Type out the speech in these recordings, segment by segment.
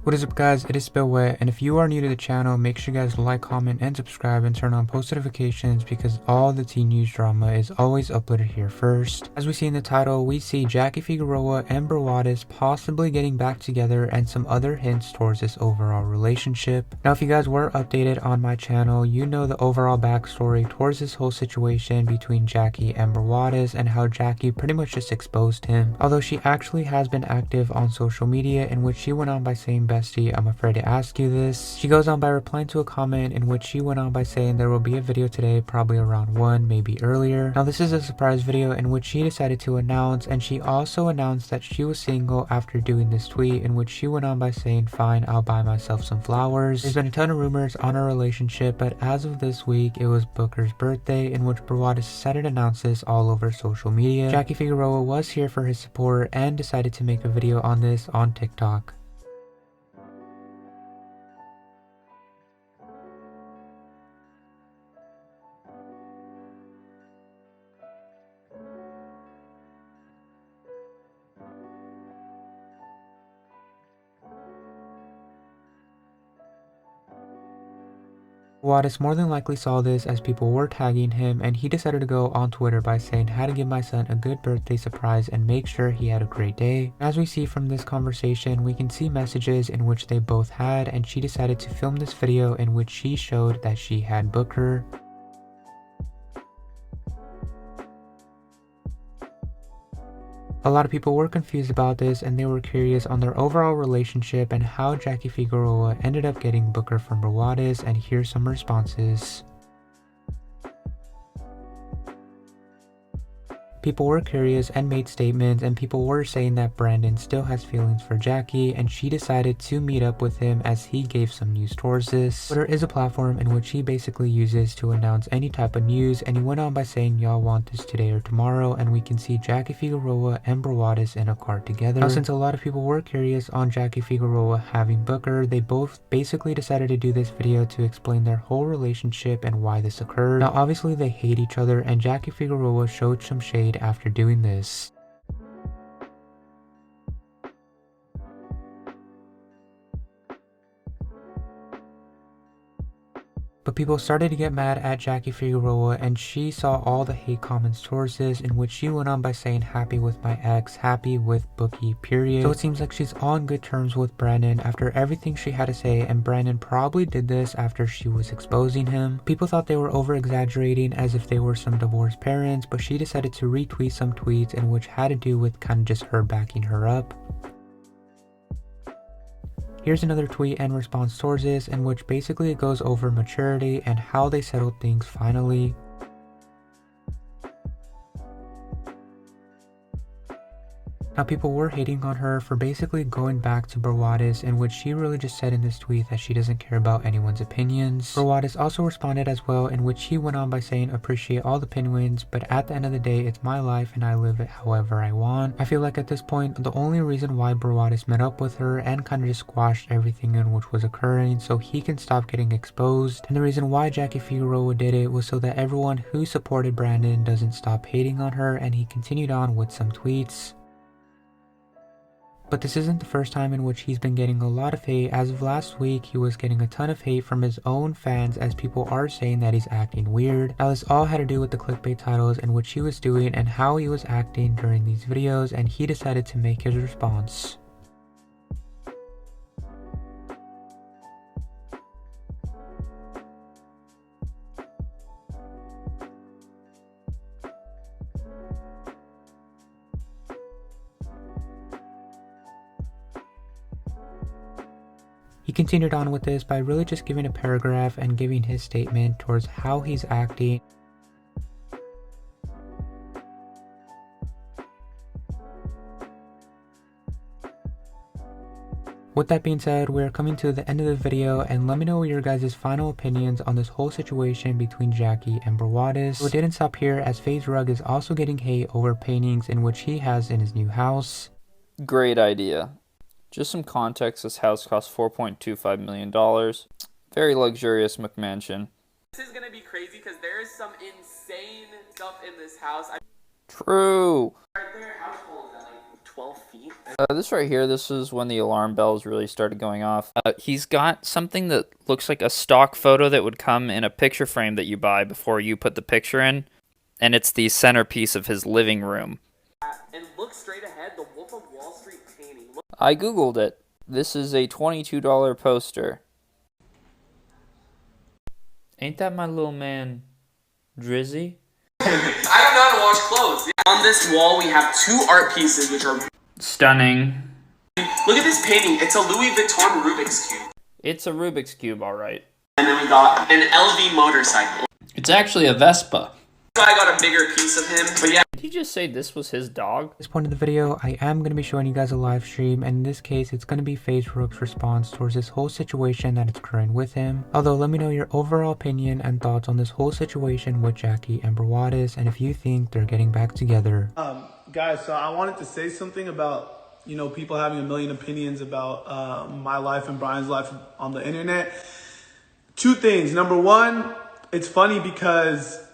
What is up guys, it is Figueroa, and if you are new to the channel, make sure you guys like, comment, and subscribe and turn on post notifications because all the teen news drama is always uploaded here first. As we see in the title, we see Jackie Figueroa and Brawadis possibly getting back together and some other hints towards this overall relationship. Now if you guys were updated on my channel, you know the overall backstory towards this whole situation between Jackie and Brawadis and how Jackie pretty much just exposed him. Although she actually has been active on social media, in which she went on by saying, "Bestie, I'm afraid to ask you this." She goes on by replying to a comment in which she went on by saying there will be a video today, probably around 1, maybe earlier. Now this is a surprise video in which she decided to announce, and she also announced that she was single after doing this tweet in which she went on by saying, "Fine, I'll buy myself some flowers." There's been a ton of rumors on her relationship, but as of this week, it was Booker's birthday in which Brawadis decided to announce this all over social media. Jackie Figueroa was here for his support and decided to make a video on this on TikTok. Brawadis more than likely saw this as people were tagging him, and he decided to go on Twitter by saying how to give my son a good birthday surprise and make sure he had a great day. As we see from this conversation, we can see messages in which they both had, and she decided to film this video in which she showed that she had Booker. A lot of people were confused about this, and they were curious on their overall relationship and how Jackie Figueroa ended up getting Booker from Brawadis, and here's some responses. People were curious and made statements, and people were saying that Brandon still has feelings for Jackie, and she decided to meet up with him as he gave some news towards this. Twitter is a platform in which he basically uses to announce any type of news, and he went on by saying, "Y'all want this today or tomorrow," and we can see Jackie Figueroa and Brawadis in a car together. Now since a lot of people were curious on Jackie Figueroa having Booker, they both basically decided to do this video to explain their whole relationship and why this occurred. Now obviously they hate each other, and Jackie Figueroa showed some shade after doing this. But people started to get mad at Jackie Figueroa, and she saw all the hate comments towards this, in which she went on by saying, "Happy with my ex, happy with Bookie, period." So it seems like she's on good terms with Brandon after everything she had to say, and Brandon probably did this after she was exposing him. People thought they were over exaggerating as if they were some divorced parents, but she decided to retweet some tweets in which had to do with kind of just her backing her up. Here's another tweet and response towards this, in which basically it goes over maturity and how they settled things finally. Now people were hating on her for basically going back to Brawadis, in which she really just said in this tweet that she doesn't care about anyone's opinions. Brawadis also responded as well, in which he went on by saying, "Appreciate all the opinions, but at the end of the day, it's my life and I live it however I want." I feel like at this point, the only reason why Brawadis met up with her and kind of just squashed everything in which was occurring so he can stop getting exposed, and the reason why Jackie Figueroa did it was so that everyone who supported Brandon doesn't stop hating on her, and he continued on with some tweets. But this isn't the first time in which he's been getting a lot of hate. As of last week, he was getting a ton of hate from his own fans, as people are saying that he's acting weird. Now this all had to do with the clickbait titles in which he was doing and how he was acting during these videos, and he decided to make his response. He continued on with this by really just giving a paragraph and giving his statement towards how he's acting. With that being said, we are coming to the end of the video, and let me know your guys' final opinions on this whole situation between Jackie and Brawadis. So it didn't stop here, as FaZe Rug is also getting hate over paintings in which he has in his new house. Great idea. Just some context, this house costs $4.25 million. Very luxurious McMansion. This is gonna be crazy because there is some insane stuff in this house. True. Their household is at like 12 feet. This right here, this is when the alarm bells really started going off. He's got something that looks like a stock photo that would come in a picture frame that you buy before you put the picture in, and it's the centerpiece of his living room. And look straight ahead, the Wolf of Wall Street painting. Look. I googled it. This is a $22 poster. Ain't that my little man, Drizzy? I don't know how to wash clothes. On this wall, we have 2 art pieces, which are Stunning. Look at this painting. It's a Louis Vuitton Rubik's Cube. It's a Rubik's Cube, alright. And then we got an LV motorcycle. It's actually a Vespa. So I got a bigger piece of him. But yeah. Did he just say this was his dog? At this point in the video, I am going to be showing you guys a live stream, and in this case, it's going to be Figueroa's response towards this whole situation that is occurring with him. Although, let me know your overall opinion and thoughts on this whole situation with Jackie and Brawadis, and if you think they're getting back together. Guys, so I wanted to say something about, you know, people having a million opinions about my life and Brian's life on the internet. 2 things. Number 1, it's funny because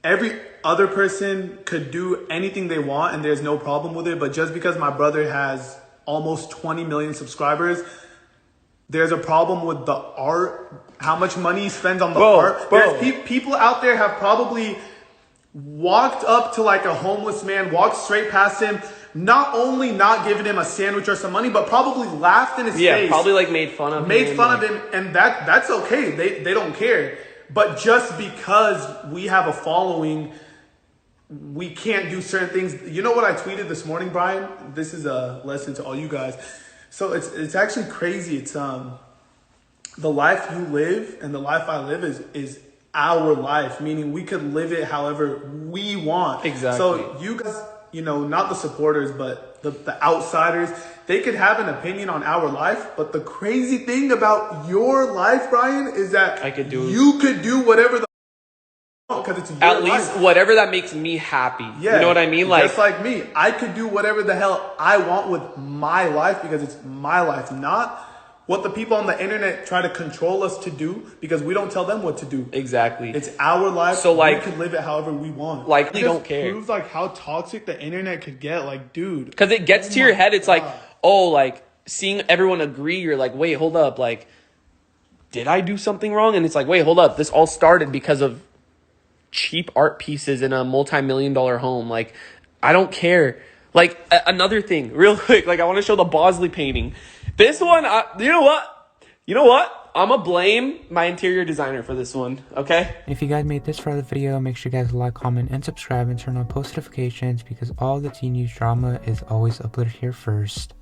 every other person could do anything they want and there's no problem with it. But just because my brother has almost 20 million subscribers, there's a problem with the art, how much money he spends on the art. There's people out there have probably walked up to like a homeless man, walked straight past him, not only not giving him a sandwich or some money, but probably laughed in his face. Yeah, probably like made fun of him. And that's okay. They don't care. But just because we have a following, we can't do certain things. You know what I tweeted this morning, Brian? This is a lesson to all you guys. So it's actually crazy. It's the life you live and the life I live is our life, meaning we could live it however we want. Exactly. So you guys, you know, not the supporters, but the outsiders, they could have an opinion on our life. But the crazy thing about your life, Brian, is that you could do whatever the because it's your at life. least whatever that makes me happy. Yeah, you know what I mean? Like, just like me, I could do whatever the hell I want with my life because it's my life, not what the people on the internet try to control us to do because we don't tell them what to do. exactly. It's our life. So, like, we can live it however we want. like, we It just don't care. proves like how toxic the internet could get. Like, dude, Because it gets to your head. It's like, oh, like seeing everyone agree. You're like, wait, hold up. Like, did I do something wrong? And it's like, wait, hold up. This all started because of cheap art pieces in a multi-million-dollar home. Like, I don't care. Like, another thing, real quick. Like, I want to show the Bosley painting. This one, you know what? I'm going to blame my interior designer for this one, okay? And if you guys made this far of the video, make sure you guys like, comment, and subscribe, and turn on post notifications because all the teen news drama is always uploaded here first.